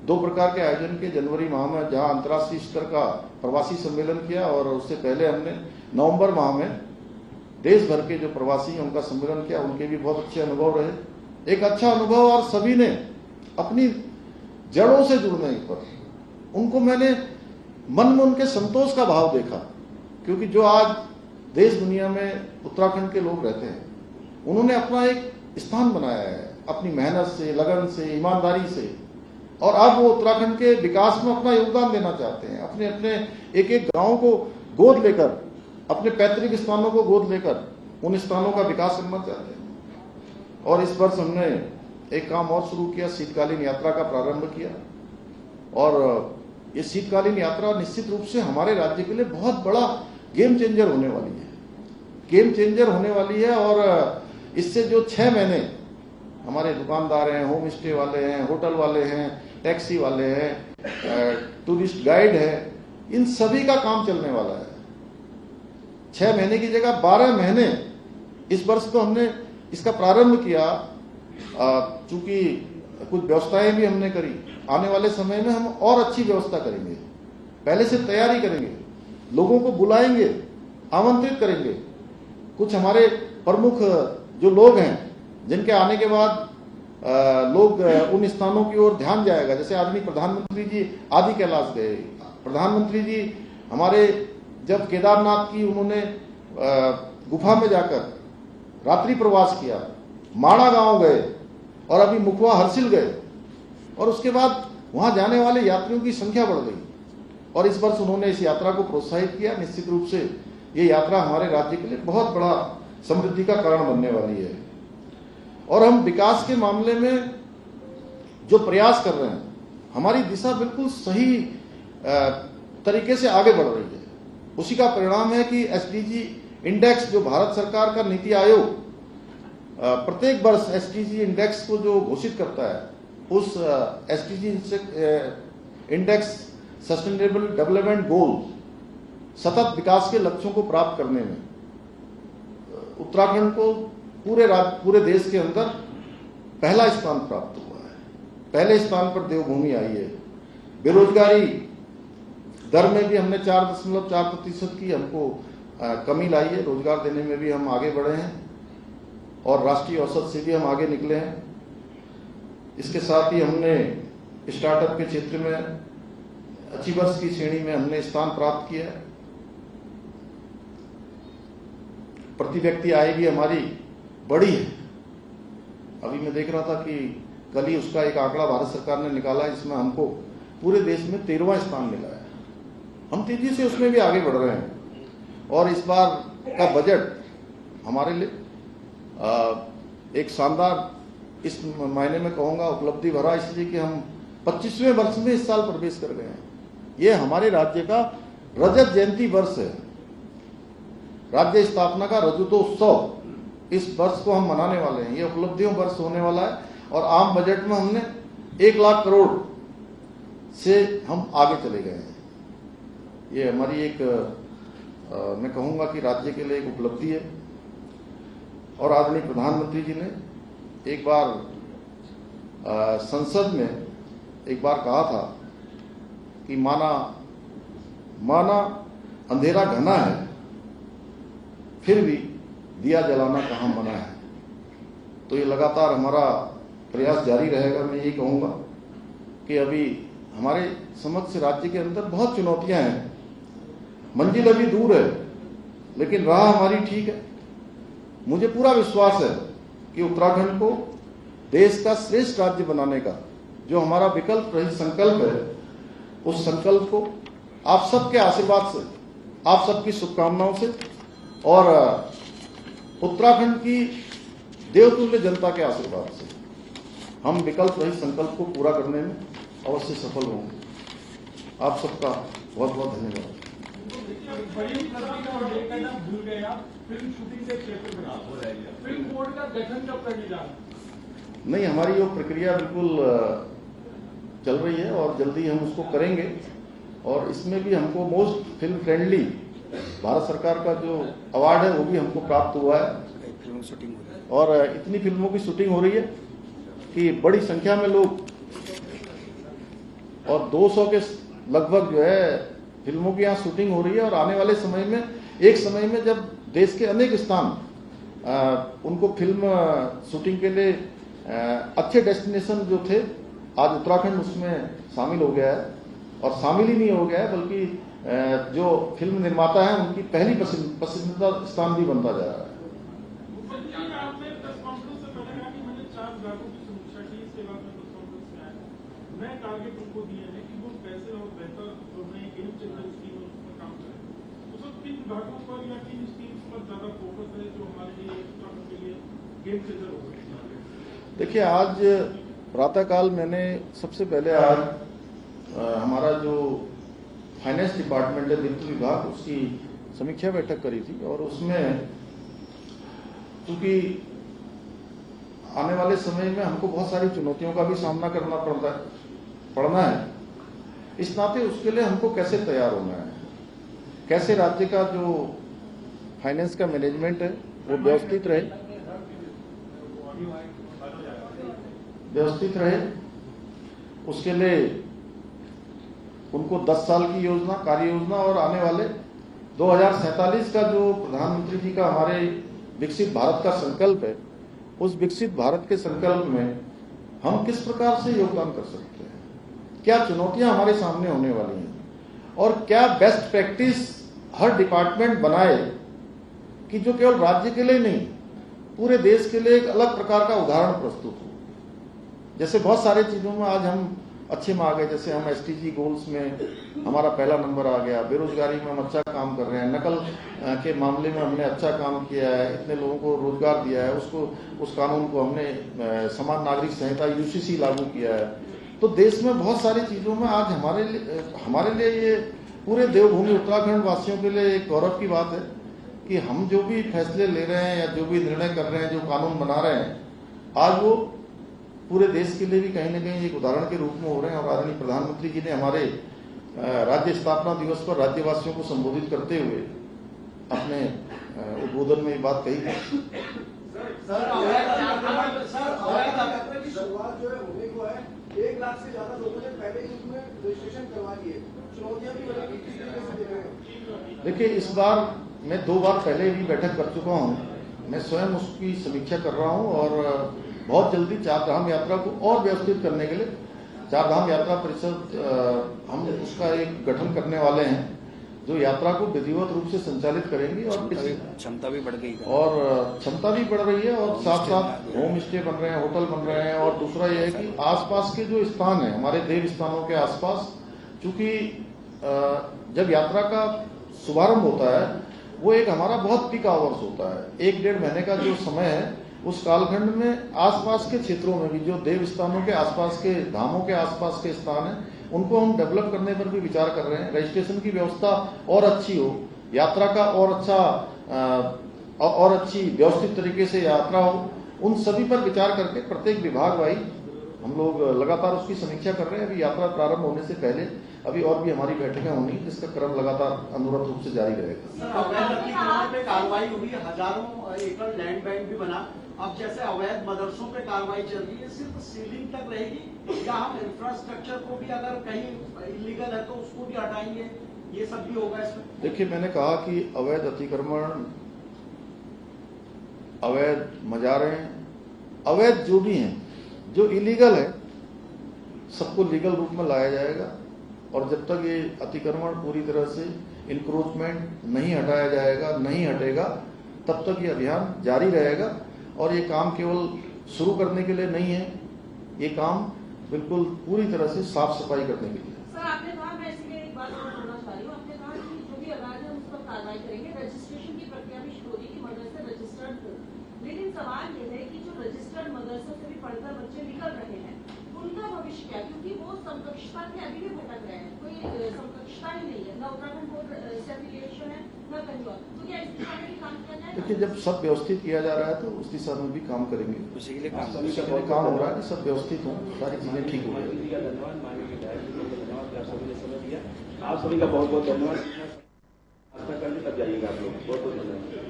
दो प्रकार के आयोजन किए। जनवरी माह में जहां अंतर्राष्ट्रीय स्तर का प्रवासी सम्मेलन किया, और उससे पहले हमने नवंबर माह में देश भर के जो प्रवासी हैं उनका सम्मेलन किया। उनके भी बहुत अच्छे अनुभव रहे, एक अच्छा अनुभव। और सभी ने अपनी जड़ों से जुड़ने पर उनको मैंने मन में उनके संतोष का भाव देखा, क्योंकि जो आज देश दुनिया में उत्तराखंड के लोग रहते हैं उन्होंने अपना एक स्थान बनाया है अपनी मेहनत से, लगन से, ईमानदारी से, और अब वो उत्तराखंड के विकास में अपना योगदान देना चाहते हैं। अपने अपने एक एक गांव को गोद लेकर, अपने पैतृक स्थानों को गोद लेकर उन स्थानों का विकास करना चाहते हैं। और इस वर्ष हमने एक काम और शुरू किया, शीतकालीन यात्रा का प्रारंभ किया। और ये शीतकालीन यात्रा निश्चित रूप से हमारे राज्य के लिए बहुत बड़ा गेम चेंजर होने वाली है, गेम चेंजर होने वाली है। और इससे जो 6 महीने हमारे दुकानदार हैं, होम स्टे वाले हैं, होटल वाले हैं, टैक्सी वाले हैं, टूरिस्ट गाइड है, इन सभी का काम चलने वाला है। 6 महीने की जगह 12 महीने इस वर्ष तो हमने इसका प्रारंभ किया। चूंकि कुछ व्यवस्थाएं भी हमने करी, आने वाले समय में हम और अच्छी व्यवस्था करेंगे, पहले से तैयारी करेंगे, लोगों को बुलाएंगे, आमंत्रित करेंगे। कुछ हमारे प्रमुख जो लोग हैं जिनके आने के बाद लोग उन स्थानों की ओर ध्यान जाएगा, जैसे आदरणीय प्रधानमंत्री जी आदि कैलाश गए। प्रधानमंत्री जी हमारे जब केदारनाथ की उन्होंने गुफा में जाकर रात्रि प्रवास किया, माणा गांव गए और अभी मुखवा हर्सिल गए, और उसके बाद वहां जाने वाले यात्रियों की संख्या बढ़ गई। और इस वर्ष उन्होंने इस यात्रा को प्रोत्साहित किया। निश्चित रूप से ये यात्रा हमारे राज्य के लिए बहुत बड़ा समृद्धि का कारण बनने वाली है। और हम विकास के मामले में जो प्रयास कर रहे हैं, हमारी दिशा बिल्कुल सही तरीके से आगे बढ़ रही है। उसी का परिणाम है कि एसडीजी इंडेक्स जो भारत सरकार का नीति आयोग प्रत्येक वर्ष एसडीजी इंडेक्स को जो घोषित करता है, उस SDG index sustainable development goal, सतत विकास के लक्ष्यों को प्राप्त करने में उत्तराखंड को पूरे देश के अंदर पहला स्थान प्राप्त हुआ है। पहले स्थान पर देवभूमि आई है। बेरोजगारी दर में भी हमने 4.4% की हमको कमी लाई है। रोजगार देने में भी हम आगे बढ़े हैं और राष्ट्रीय औसत से भी हम आगे निकले हैं। इसके साथ ही हमने स्टार्टअप के क्षेत्र में अच्छी वर्ष की श्रेणी में हमने स्थान प्राप्त किया है। प्रति व्यक्ति आय भी हमारी बड़ी है। अभी मैं देख रहा था कि कल ही उसका एक आंकड़ा भारत सरकार ने निकाला है, जिसमें हमको पूरे देश में 13वां स्थान मिला है। हम तेजी से उसमें भी आगे बढ़ रहे हैं। और इस बार का बजट हमारे लिए एक शानदार, इस महीने में कहूंगा उपलब्धि भरा, इसलिए कि हम 25वें वर्ष में इस साल प्रवेश कर गए हैं। ये हमारे राज्य का रजत जयंती वर्ष है। राज्य स्थापना का रजतोत्सव इस वर्ष को हम मनाने वाले हैं। ये उपलब्धियों वर्ष होने वाला है। और आम बजट में हमने 1 लाख करोड़ से हम आगे चले गए हैं। ये हमारी एक मैं कहूंगा कि राज्य के लिए एक उपलब्धि है। और आदरणीय प्रधानमंत्री जी ने एक बार संसद में एक बार कहा था कि माना अंधेरा घना है, फिर भी दिया जलाना कहाँ मना है। तो ये लगातार हमारा प्रयास जारी रहेगा। मैं यही कहूँगा कि अभी हमारे समक्ष राज्य के अंदर बहुत चुनौतियां हैं, मंजिल अभी दूर है, लेकिन राह हमारी ठीक है। मुझे पूरा विश्वास है कि उत्तराखंड को देश का श्रेष्ठ राज्य बनाने का जो हमारा विकल्प रही संकल्प है, उस संकल्प को आप सबके आशीर्वाद से, आप सबकी शुभकामनाओं से और उत्तराखंड की देवतुल्य जनता के आशीर्वाद से हम विकल्प रहित संकल्प को पूरा करने में अवश्य सफल होंगे। आप सबका बहुत बहुत धन्यवाद। नहीं, हमारी जो प्रक्रिया बिल्कुल चल रही है और जल्दी हम उसको करेंगे। और इसमें भी हमको मोस्ट फिल्म फ्रेंडली भारत सरकार का जो अवार्ड है वो भी हमको प्राप्त हुआ है। फिल्म शूटिंग हो रही है और इतनी फिल्मों की शूटिंग हो रही है कि बड़ी संख्या में लोग और 200 के लगभग जो है फिल्मों की यहाँ शूटिंग हो रही है। और आने वाले समय में, एक समय में जब देश के अनेक स्थान उनको फिल्म शूटिंग के लिए अच्छे डेस्टिनेशन जो थे, आज उत्तराखंड उसमें शामिल हो गया है। और शामिल ही नहीं हो गया है बल्कि जो फिल्म निर्माता है उनकी पहली पसंदीदा स्थान भी बनता जा रहा है। मैं टारगेट उनको दिए हैं कि वो कैसे और बेहतर जो नए गेम चेंजर स्कीम है उसमें काम करें। तो सब किन विभागों पर या किन स्कीम्स पर ज्यादा फोकस है जो हमारे लिए उत्तराखंड के लिए गेम चेंजर हो सकती है? देखिए, आज प्रातःकाल मैंने सबसे पहले आज हमारा जो फाइनेंस डिपार्टमेंट है, वित्त विभाग, उसकी समीक्षा बैठक करी थी। और उसमें क्योंकि आने वाले समय में हमको बहुत सारी चुनौतियों का भी सामना करना पड़ना है, इस नाते उसके लिए हमको कैसे तैयार होना है, कैसे राज्य का जो फाइनेंस का मैनेजमेंट है वो व्यवस्थित रहे, उसके लिए उनको 10 साल की योजना, कार्य योजना और आने वाले 2047 का जो प्रधानमंत्री जी का हमारे विकसित भारत का संकल्प है, उस विकसित भारत के संकल्प में हम किस प्रकार से योगदान कर सकते हैं, क्या चुनौतियां हमारे सामने होने वाली हैं, और क्या बेस्ट प्रैक्टिस हर डिपार्टमेंट बनाए कि जो केवल राज्य के लिए नहीं, पूरे देश के लिए एक अलग प्रकार का उदाहरण प्रस्तुत हो। जैसे बहुत सारे चीजों में आज हम अच्छे में आ गए, जैसे हम SDG गोल्स में हमारा पहला नंबर आ गया, बेरोजगारी में हम अच्छा काम कर रहे हैं, नकल के मामले में हमने अच्छा काम किया है, इतने लोगों को रोजगार दिया है, उस कानून को हमने समान नागरिक संहिता UCC लागू किया है। तो देश में बहुत सारी चीजों में आज हमारे लिए ये पूरे देवभूमि उत्तराखंड वासियों के लिए एक गौरव की बात है कि हम जो भी फैसले ले रहे हैं या जो भी निर्णय कर रहे हैं, जो कानून बना रहे हैं, आज वो पूरे देश के लिए भी कहीं ना कहीं एक उदाहरण के रूप में हो रहे हैं। और आदरणीय प्रधानमंत्री जी ने हमारे राज्य स्थापना दिवस पर राज्यवासियों को संबोधित करते हुए अपने उद्बोधन में ये बात कही है। शुरुआत जो है होने को है, 1 लाख से ज्यादा लोगों ने पहले ही उसमें रजिस्ट्रेशन करवा लिए, चुनौतियां भी बनेगी, किस तरीके से देख रहे हैं? देखिए, इस बार मैं 2 बार पहले भी बैठक कर चुका हूँ, मैं स्वयं उसकी समीक्षा कर रहा हूँ। और बहुत जल्दी 4 धाम यात्रा को और व्यवस्थित करने के लिए 4 धाम यात्रा परिषद हम उसका एक गठन करने वाले हैं, जो यात्रा को विधिवत रूप से संचालित करेंगी। और क्षमता भी बढ़ गई है, और क्षमता भी बढ़ रही है, और साथ साथ होम स्टे बन रहे हैं, होटल बन रहे हैं। और दूसरा यह है कि आसपास के जो स्थान है, हमारे देव स्थानों के आसपास, चूंकि जब यात्रा का शुभारंभ होता है वो एक हमारा बहुत पीक आवर्स होता है, 1-1.5 महीने का जो समय है, उस कालखंड में आसपास के क्षेत्रों में भी जो देव स्थानों के आसपास के धामों के आसपास के स्थान हैं, उनको हम डेवलप करने पर भी विचार कर रहे हैं। रजिस्ट्रेशन की व्यवस्था और अच्छी हो, यात्रा का और अच्छी व्यवस्थित तरीके से यात्रा हो, उन सभी पर विचार करके प्रत्येक विभाग वाइज हम लोग लगातार उसकी समीक्षा कर रहे हैं। अभी यात्रा प्रारंभ होने से पहले अभी और भी हमारी बैठकें होनी, जिसका क्रम लगातार अनुरूप रूप से जारी रहेगा। कार्रवाई हुई, हजारों एकड़ लैंड बैंक भी बना। अब जैसे अवैध मदरसों पे कार्रवाई चल रही है, सिर्फ सीलिंग तक रहेगी या हम इंफ्रास्ट्रक्चर को भी अगर कहीं इलीगल है तो उसको भी हटाएंगे, ये सब भी होगा इसमें? देखिए, मैंने कहा कि अवैध अतिक्रमण, अवैध मजारें, अवैध जो भी हैं, जो इलीगल है, सबको लीगल रूप में लाया जाएगा। और जब तक ये अतिक्रमण पूरी तरह से इंक्रोचमेंट नहीं हटाया जाएगा, नहीं हटेगा, तब तक ये अभियान जारी रहेगा। और ये काम केवल शुरू करने के लिए नहीं है, ये काम बिल्कुल पूरी तरह से साफ सफाई करने के लिए। सर, आपने कहा, मैं इसलिए एक बात और बोलना चाह रही हूँ, आपने कहा कि जो भी अवैध है उस पर कार्रवाई करेंगे, रजिस्ट्रेशन की प्रक्रिया भी शुरू होगी कि मदरसे रजिस्टर्ड हो। लेकिन सवाल ये है कि जो रजिस्टर्ड मदरसे से भी पढ़कर बच्चे निकल रहे हैं, उनका भविष्य क्या? क्योंकि वो समकक्षता में अभी भी भटक रहे हैं, कोई समकक्षता ही नहीं है, न उत्तराखंड बोर्ड से एफिलिएशन है, न कहीं और। तो क्या इस दिशा में भी काम किया जाए? देखिए, जब सब व्यवस्थित किया जा रहा है तो उस दिशा में भी काम करेंगे। उसी के लिए काम हो रहा है कि सब व्यवस्थित हो, सारी चीजें ठीक हो जाएगी। धन्यवाद, आप सभी का बहुत बहुत धन्यवाद। तब जाइएगा आप लोग, बहुत बहुत धन्यवाद।